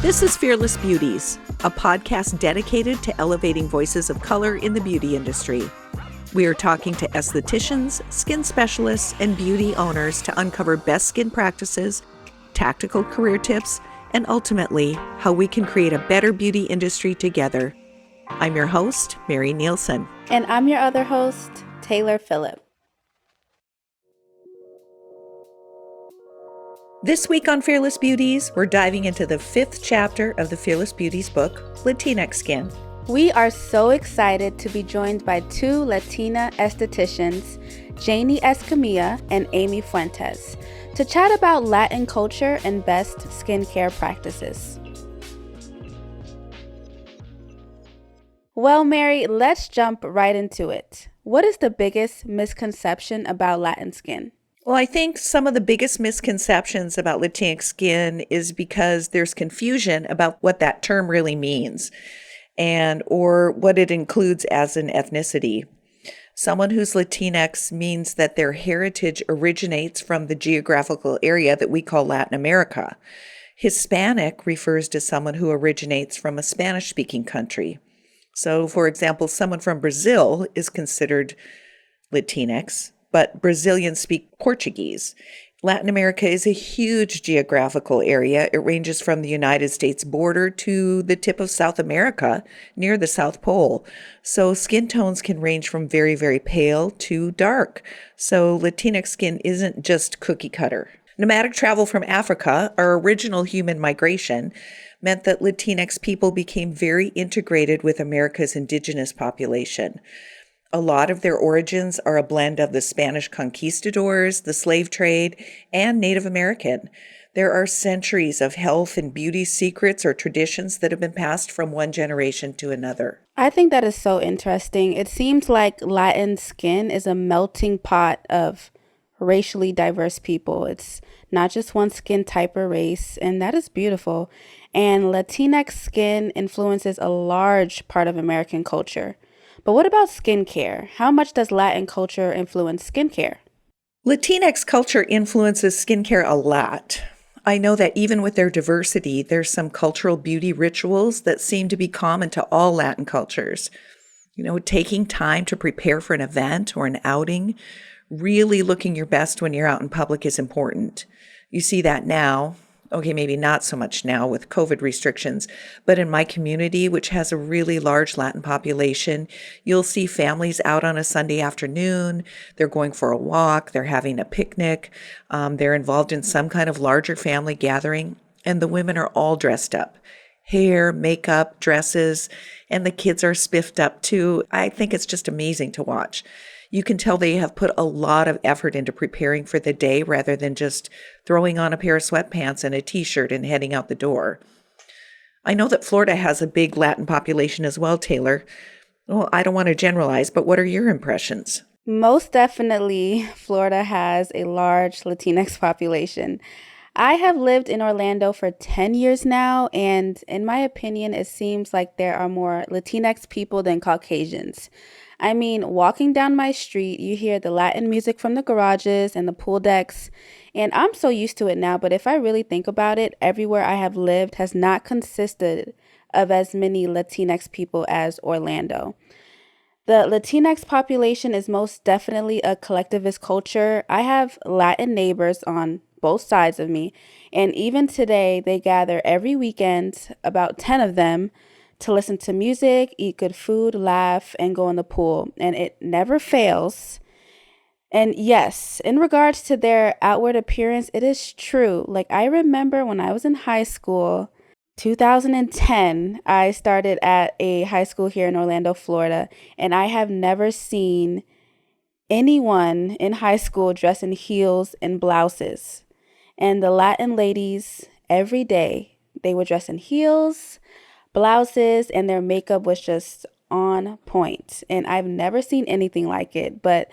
This is Fearless Beauties, a podcast dedicated to elevating voices of color in the beauty industry. We are talking to estheticians, skin specialists, and beauty owners to uncover best skin practices, tactical career tips, and ultimately, how we can create a better beauty industry together. I'm your host, Mary Nielsen. And I'm your other host, Taylor Phillip. This week on Fearless Beauties, we're diving into the 5th chapter of the Fearless Beauties book, Latinx Skin. We are so excited to be joined by two Latina estheticians, Janie Escamilla and Aimee Fuentes, to chat about Latin culture and best skincare practices. Well, Mary, let's jump right into it. What is the biggest misconception about Latin skin? Well, I think some of the biggest misconceptions about Latinx skin is because there's confusion about what that term really means or what it includes as an ethnicity. Someone who's Latinx means that their heritage originates from the geographical area that we call Latin America. Hispanic refers to someone who originates from a Spanish-speaking country. So, for example, someone from Brazil is considered Latinx, but Brazilians speak Portuguese. Latin America is a huge geographical area. It ranges from the United States border to the tip of South America near the South Pole. So skin tones can range from very, very pale to dark. So Latinx skin isn't just cookie cutter. Nomadic travel from Africa, our original human migration, meant that Latinx people became very integrated with America's indigenous population. A lot of their origins are a blend of the Spanish conquistadors, the slave trade, and Native American. There are centuries of health and beauty secrets or traditions that have been passed from one generation to another. I think that is so interesting. It seems like Latin skin is a melting pot of racially diverse people. It's not just one skin type or race, and that is beautiful. And Latinx skin influences a large part of American culture. But what about skincare? How much does Latin culture influence skincare? Latinx culture influences skincare a lot. I know that even with their diversity, there's some cultural beauty rituals that seem to be common to all Latin cultures. Taking time to prepare for an event or an outing, really looking your best when you're out in public is important. You see that now. Okay, maybe not so much now with COVID restrictions, but in my community, which has a really large Latin population, you'll see families out on a Sunday afternoon. They're going for a walk. They're having a picnic. They're involved in some kind of larger family gathering, and the women are all dressed up. Hair, makeup, dresses, and the kids are spiffed up too. I think it's just amazing to watch. You can tell they have put a lot of effort into preparing for the day rather than just throwing on a pair of sweatpants and a t-shirt and heading out the door. I know that Florida has a big Latin population as well, Taylor. Well, I don't want to generalize, but what are your impressions? Most definitely, Florida has a large Latinx population. I have lived in Orlando for 10 years now, and in my opinion, it seems like there are more Latinx people than Caucasians. I mean, walking down my street, you hear the Latin music from the garages and the pool decks, and I'm so used to it now, but if I really think about it, everywhere I have lived has not consisted of as many Latinx people as Orlando. The Latinx population is most definitely a collectivist culture. I have Latin neighbors on both sides of me, and even today they gather every weekend, about 10 of them, to listen to music, eat good food, laugh, and go in the pool, and it never fails. And yes, in regards to their outward appearance, it is true. Like, I remember when I was in high school, 2010, I started at a high school here in Orlando, Florida, and I have never seen anyone in high school dress in heels and blouses. And the Latin ladies, every day, they would dress in heels, blouses, and their makeup was just on point. And I've never seen anything like it, but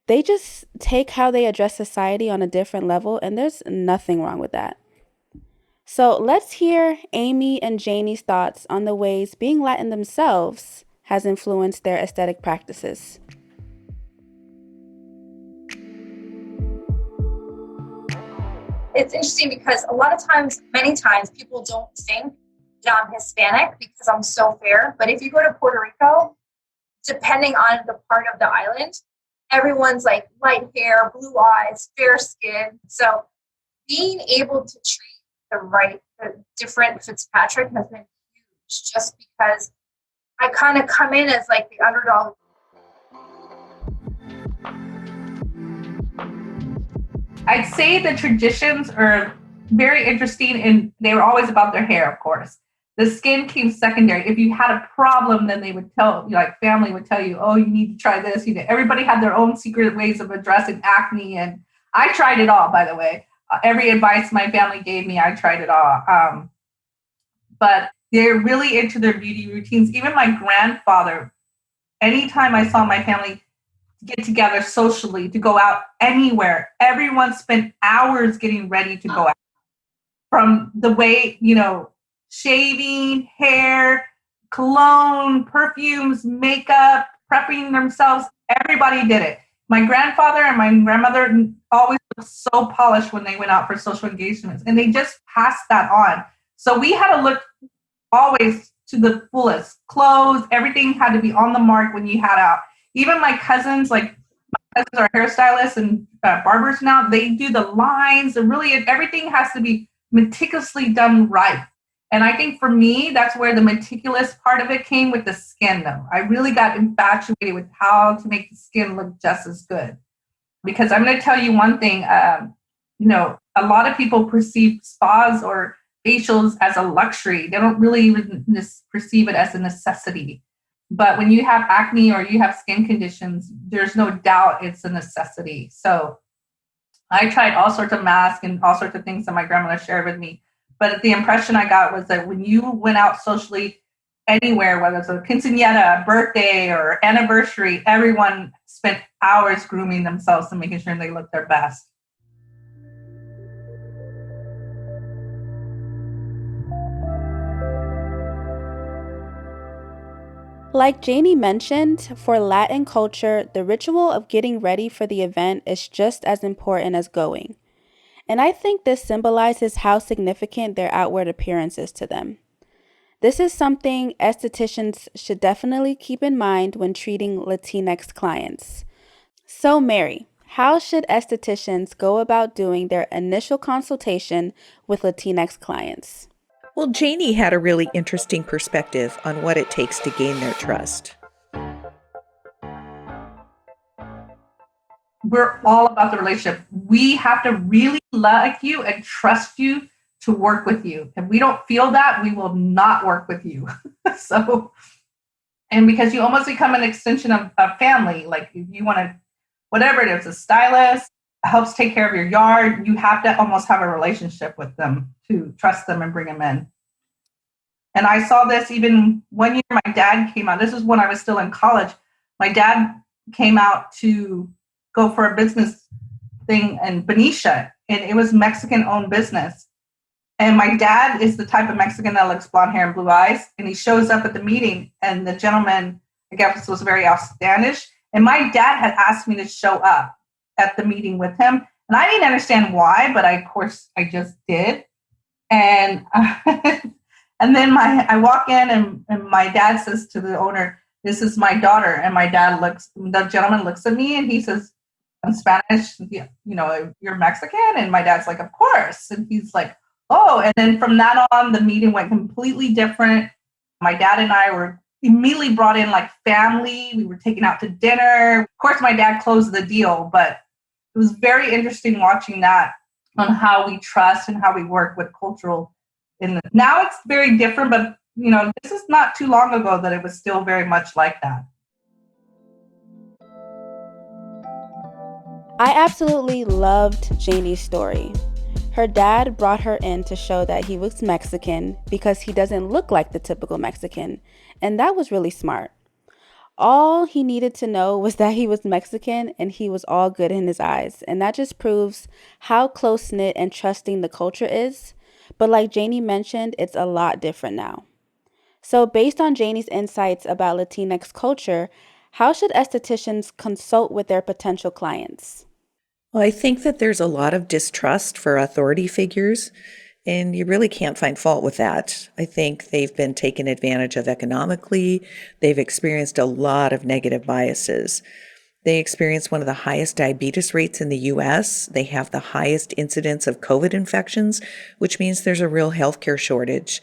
they just take how they address society on a different level, and there's nothing wrong with that. So let's hear Aimee and Janie's thoughts on the ways being Latin themselves has influenced their aesthetic practices. It's interesting because a lot of times, many times, people don't think that I'm Hispanic because I'm so fair. But if you go to Puerto Rico, depending on the part of the island, everyone's like light hair, blue eyes, fair skin. So being able to treat the different Fitzpatrick has been huge just because I kind of come in as like the underdog. I'd say the traditions are very interesting, and they were always about their hair, of course. The skin came secondary. If you had a problem, then they would tell you, like family would tell you, oh, you need to try this. You know, everybody had their own secret ways of addressing acne, and I tried it all, by the way. Every advice my family gave me, I tried it all. But they're really into their beauty routines. Even my grandfather, anytime I saw my family get together socially to go out anywhere, everyone spent hours getting ready to go out. From the way, shaving, hair, cologne, perfumes, makeup, prepping themselves, everybody did it. My grandfather and my grandmother always looked so polished when they went out for social engagements, and they just passed that on. So we had to look always to the fullest. Clothes, everything had to be on the mark when you had out. Even my cousins, like my cousins are hairstylists and barbers now, they do the lines, and really everything has to be meticulously done right. And I think for me, that's where the meticulous part of it came with the skin, though. I really got infatuated with how to make the skin look just as good. Because I'm going to tell you one thing, a lot of people perceive spas or facials as a luxury. They don't really even perceive it as a necessity. But when you have acne or you have skin conditions, there's no doubt it's a necessity. So I tried all sorts of masks and all sorts of things that my grandmother shared with me. But the impression I got was that when you went out socially anywhere, whether it's a quinceañera, a birthday, or anniversary, everyone spent hours grooming themselves and making sure they looked their best. Like Janie mentioned, for Latin culture, the ritual of getting ready for the event is just as important as going. And I think this symbolizes how significant their outward appearance is to them. This is something estheticians should definitely keep in mind when treating Latinx clients. So, Mary, how should estheticians go about doing their initial consultation with Latinx clients? Well, Janie had a really interesting perspective on what it takes to gain their trust. We're all about the relationship. We have to really like you and trust you to work with you. If we don't feel that, we will not work with you. And because you almost become an extension of a family, like if you want to, whatever it is, a stylist helps take care of your yard, you have to almost have a relationship with them to trust them and bring them in. And I saw this even one year my dad came out. This is when I was still in college. My dad came out to go for a business thing in Benicia, and it was Mexican-owned business. And my dad is the type of Mexican that looks blonde hair and blue eyes, and he shows up at the meeting, and the gentleman, I guess, was very outlandish. And my dad had asked me to show up at the meeting with him, and I didn't understand why, but of course, I just did. And and then I walk in, and my dad says to the owner, "This is my daughter." And the gentleman looks at me, and he says, "I'm Spanish, you're Mexican?" And my dad's like, "Of course." And he's like, "Oh." And then from that on, the meeting went completely different. My dad and I were immediately brought in like family. We were taken out to dinner. Of course, my dad closed the deal, but it was very interesting watching that on how we trust and how we work with cultural. Now it's very different, but this is not too long ago that it was still very much like that. I absolutely loved Janie's story. Her dad brought her in to show that he was Mexican because he doesn't look like the typical Mexican, and that was really smart. All he needed to know was that he was Mexican and he was all good in his eyes, and that just proves how close-knit and trusting the culture is. But like Janie mentioned, it's a lot different now. So based on Janie's insights about Latinx culture, how should estheticians consult with their potential clients? Well, I think that there's a lot of distrust for authority figures, and you really can't find fault with that. I think they've been taken advantage of economically. They've experienced a lot of negative biases. They experience one of the highest diabetes rates in the US. They have the highest incidence of COVID infections, which means there's a real healthcare shortage.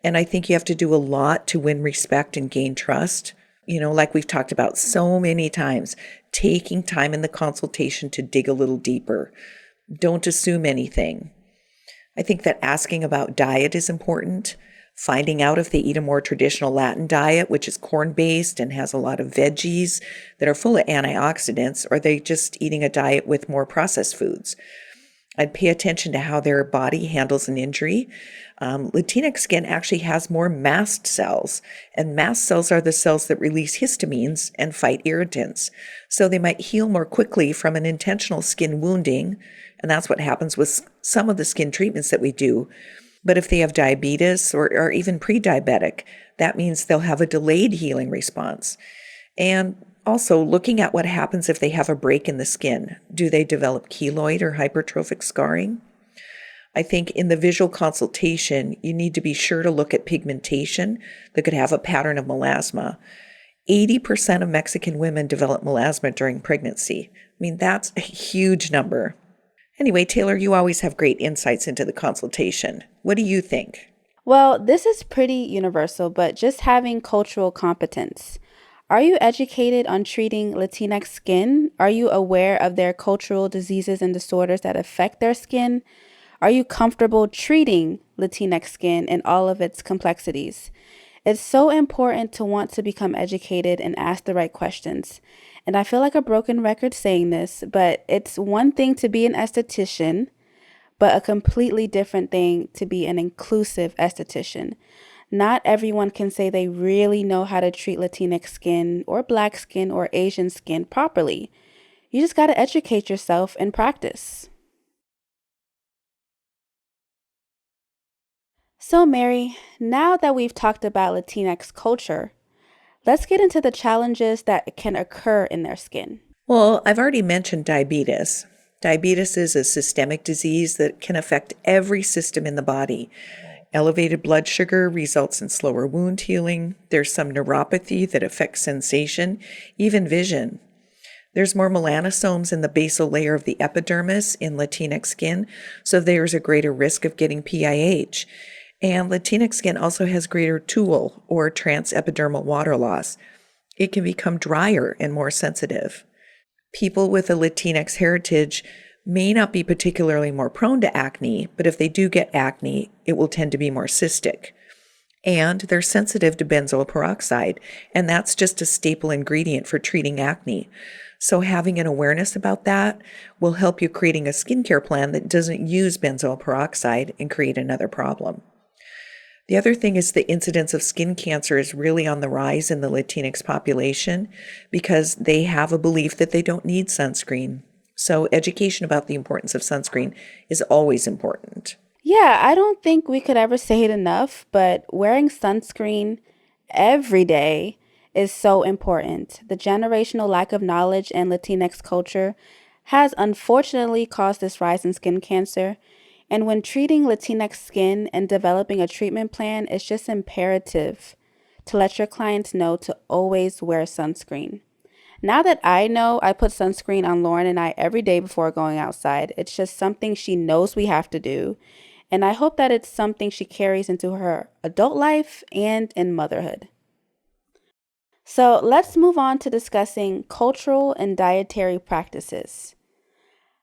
And I think you have to do a lot to win respect and gain trust. Like we've talked about so many times, taking time in the consultation to dig a little deeper. Don't assume anything. I think that asking about diet is important. Finding out if they eat a more traditional Latin diet, which is corn-based and has a lot of veggies that are full of antioxidants, or are they just eating a diet with more processed foods? I'd pay attention to how their body handles an injury. Latinx skin actually has more mast cells, and mast cells are the cells that release histamines and fight irritants. So they might heal more quickly from an intentional skin wounding, and that's what happens with some of the skin treatments that we do. But if they have diabetes or even pre-diabetic, that means they'll have a delayed healing response. And also looking at what happens if they have a break in the skin. Do they develop keloid or hypertrophic scarring? I think in the visual consultation, you need to be sure to look at pigmentation that could have a pattern of melasma. 80% of Mexican women develop melasma during pregnancy. I mean, that's a huge number. Anyway, Taylor, you always have great insights into the consultation. What do you think? Well, this is pretty universal, but just having cultural competence. Are you educated on treating Latinx skin? Are you aware of their cultural diseases and disorders that affect their skin? Are you comfortable treating Latinx skin in all of its complexities? It's so important to want to become educated and ask the right questions. And I feel like a broken record saying this, but it's one thing to be an esthetician, but a completely different thing to be an inclusive esthetician. Not everyone can say they really know how to treat Latinx skin or Black skin or Asian skin properly. You just got to educate yourself and practice. So, Mary, now that we've talked about Latinx culture, let's get into the challenges that can occur in their skin. Well, I've already mentioned diabetes. Diabetes is a systemic disease that can affect every system in the body. Elevated blood sugar results in slower wound healing. There's some neuropathy that affects sensation, even vision. There's more melanosomes in the basal layer of the epidermis in Latinx skin, so there's a greater risk of getting PIH. And Latinx skin also has greater TUL, or transepidermal water loss. It can become drier and more sensitive. People with a Latinx heritage may not be particularly more prone to acne, but if they do get acne, it will tend to be more cystic. And they're sensitive to benzoyl peroxide, and that's just a staple ingredient for treating acne. So having an awareness about that will help you creating a skincare plan that doesn't use benzoyl peroxide and create another problem. The other thing is the incidence of skin cancer is really on the rise in the Latinx population because they have a belief that they don't need sunscreen. So education about the importance of sunscreen is always important. Yeah, I don't think we could ever say it enough, but wearing sunscreen every day is so important. The generational lack of knowledge in Latinx culture has unfortunately caused this rise in skin cancer. And when treating Latinx skin and developing a treatment plan, it's just imperative to let your clients know to always wear sunscreen. Now that I know, I put sunscreen on Lauren and I every day before going outside. It's just something she knows we have to do. And I hope that it's something she carries into her adult life and in motherhood. So let's move on to discussing cultural and dietary practices.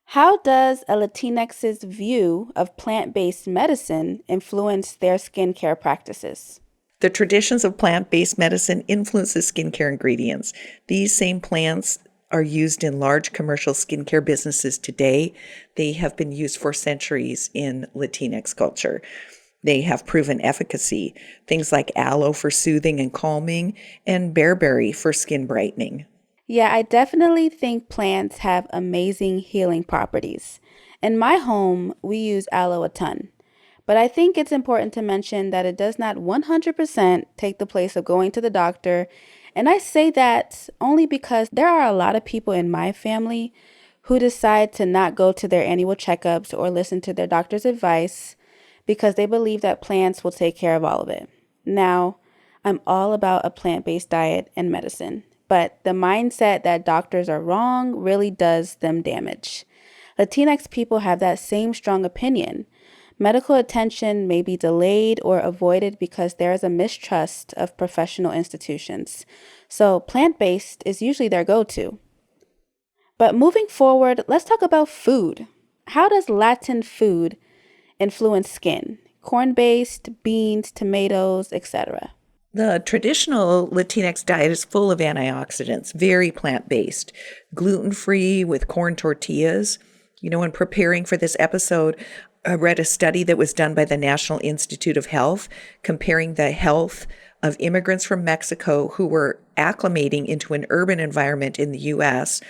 How does a Latinx's view of plant-based medicine influence their skincare practices? The traditions of plant-based medicine influences skincare ingredients. These same plants are used in large commercial skincare businesses today. They have been used for centuries in Latinx culture. They have proven efficacy. Things like aloe for soothing and calming, and bearberry for skin brightening. Yeah, I definitely think plants have amazing healing properties. In my home, we use aloe a ton. But I think it's important to mention that it does not 100% take the place of going to the doctor. And I say that only because there are a lot of people in my family who decide to not go to their annual checkups or listen to their doctor's advice because they believe that plants will take care of all of it. Now, I'm all about a plant-based diet and medicine, but the mindset that doctors are wrong really does them damage. Latinx people have that same strong opinion. Medical attention may be delayed or avoided because there is a mistrust of professional institutions. So plant-based is usually their go-to. But moving forward, let's talk about food. How does Latin food influence skin? Corn-based, beans, tomatoes, etc. The traditional Latinx diet is full of antioxidants, very plant-based, gluten-free with corn tortillas. In preparing for this episode, I read a study that was done by the National Institute of Health comparing the health of immigrants from Mexico who were acclimating into an urban environment in the U.S.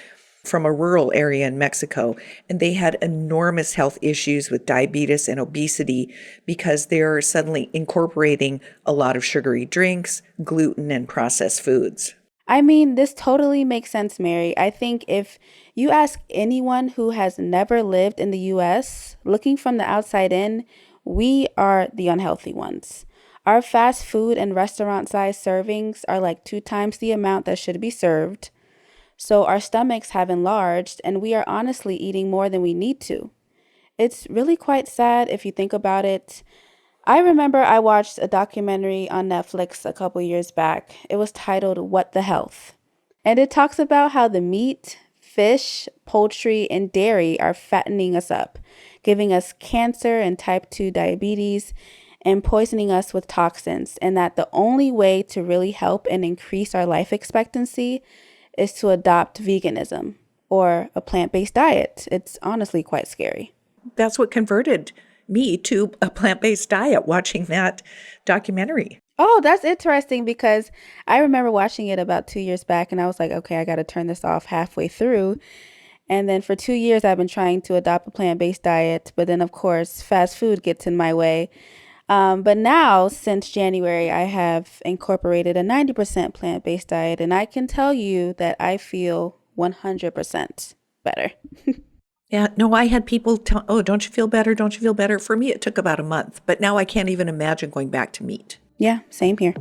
from a rural area in Mexico. And they had enormous health issues with diabetes and obesity because they're suddenly incorporating a lot of sugary drinks, gluten, and processed foods. I mean, this totally makes sense, Mary. I think if you ask anyone who has never lived in the US, looking from the outside in, we are the unhealthy ones. Our fast food and restaurant size servings are like 2 times the amount that should be served. So our stomachs have enlarged and we are honestly eating more than we need to. It's really quite sad if you think about it. I remember I watched a documentary on Netflix a couple years back. It was titled What the Health? And it talks about how the meat, fish, poultry, and dairy are fattening us up, giving us cancer and type 2 diabetes, and poisoning us with toxins, and that the only way to really help and increase our life expectancy is to adopt veganism or a plant-based diet. It's honestly quite scary. That's what converted me to a plant-based diet, watching that documentary. Oh, that's interesting because I remember watching it about 2 years back and I was like, okay, I got to turn this off halfway through. And then for 2 years, I've been trying to adopt a plant-based diet. But then, of course, fast food gets in my way. But now, since January, I have incorporated a 90% plant-based diet. And I can tell you that I feel 100% better. Yeah, no, I had people tell, oh, don't you feel better? Don't you feel better? For me, it took about a month, but now I can't even imagine going back to meat. Yeah, same here.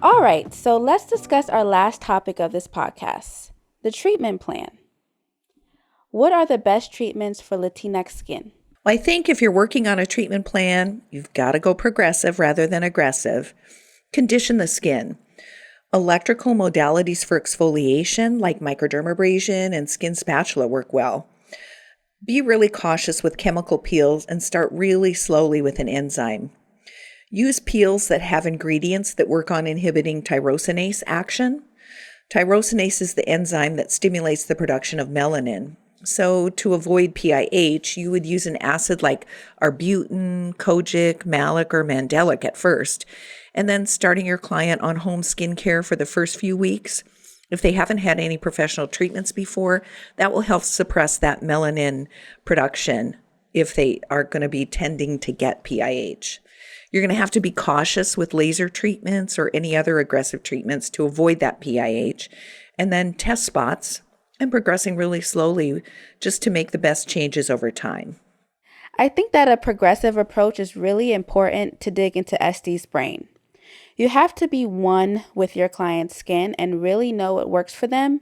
All right, so let's discuss our last topic of this podcast, the treatment plan. What are the best treatments for Latinx skin? Well, I think if you're working on a treatment plan, you've got to go progressive rather than aggressive. Condition the skin. Electrical modalities for exfoliation, like microdermabrasion and skin spatula, work well. Be really cautious with chemical peels and start really slowly with an enzyme. Use peels that have ingredients that work on inhibiting tyrosinase action. Tyrosinase is the enzyme that stimulates the production of melanin. So to avoid PIH, you would use an acid like arbutin, kojic, malic, or mandelic at first, and then starting your client on home skincare for the first few weeks. If they haven't had any professional treatments before, that will help suppress that melanin production if they are going to be tending to get PIH. You're going to have to be cautious with laser treatments or any other aggressive treatments to avoid that PIH, and then test spots and progressing really slowly just to make the best changes over time. I think that a progressive approach is really important to dig into Estee's brain. You have to be one with your client's skin and really know what works for them.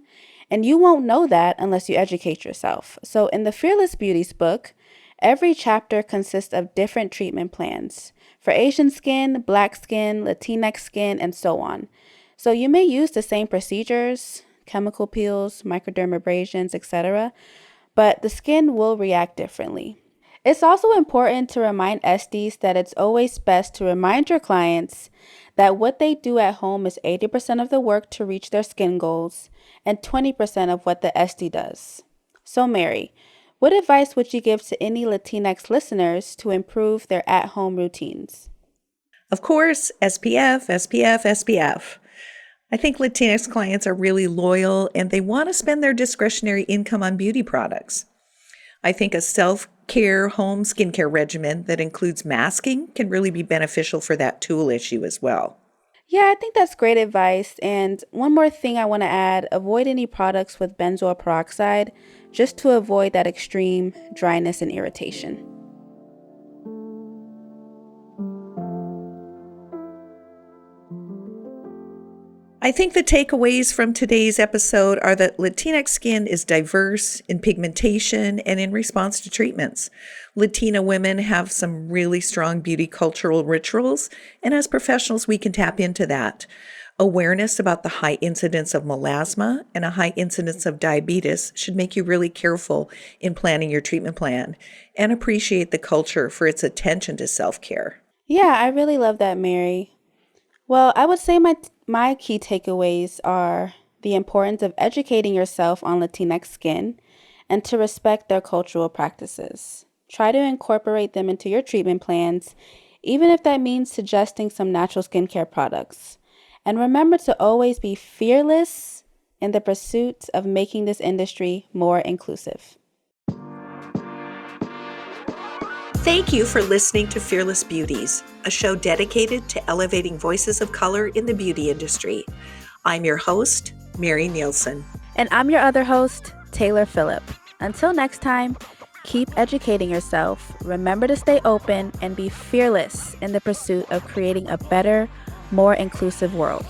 And you won't know that unless you educate yourself. So in the Fearless Beauties book, every chapter consists of different treatment plans for Asian skin, Black skin, Latinx skin, and so on. So you may use the same procedures, chemical peels, microdermabrasions, etc., but the skin will react differently. It's also important to remind Estes that it's always best to remind your clients that what they do at home is 80% of the work to reach their skin goals and 20% of what the Esty does. So Mary, what advice would you give to any Latinx listeners to improve their at-home routines? Of course, SPF, SPF, SPF. I think Latinx clients are really loyal and they want to spend their discretionary income on beauty products. I think a self-care home skincare regimen that includes masking can really be beneficial for that tool issue as well. Yeah, I think that's great advice. And one more thing I want to add, avoid any products with benzoyl peroxide just to avoid that extreme dryness and irritation. I think the takeaways from today's episode are that Latinx skin is diverse in pigmentation and in response to treatments. Latina women have some really strong beauty cultural rituals, and as professionals, we can tap into that. Awareness about the high incidence of melasma and a high incidence of diabetes should make you really careful in planning your treatment plan and appreciate the culture for its attention to self-care. Yeah, I really love that, Mary. Well, I would say my key takeaways are the importance of educating yourself on Latinx skin and to respect their cultural practices. Try to incorporate them into your treatment plans, even if that means suggesting some natural skincare products. And remember to always be fearless in the pursuit of making this industry more inclusive. Thank you for listening to Fearless Beauties, a show dedicated to elevating voices of color in the beauty industry. I'm your host, Mary Nielsen. And I'm your other host, Taylor Phillip. Until next time, keep educating yourself, remember to stay open, and be fearless in the pursuit of creating a better, more inclusive world.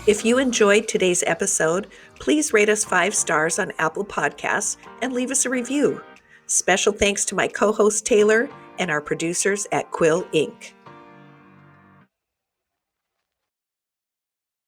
If you enjoyed today's episode, please rate us 5 stars on Apple Podcasts and leave us a review. Special thanks to my co-host Taylor and our producers at Quill Inc.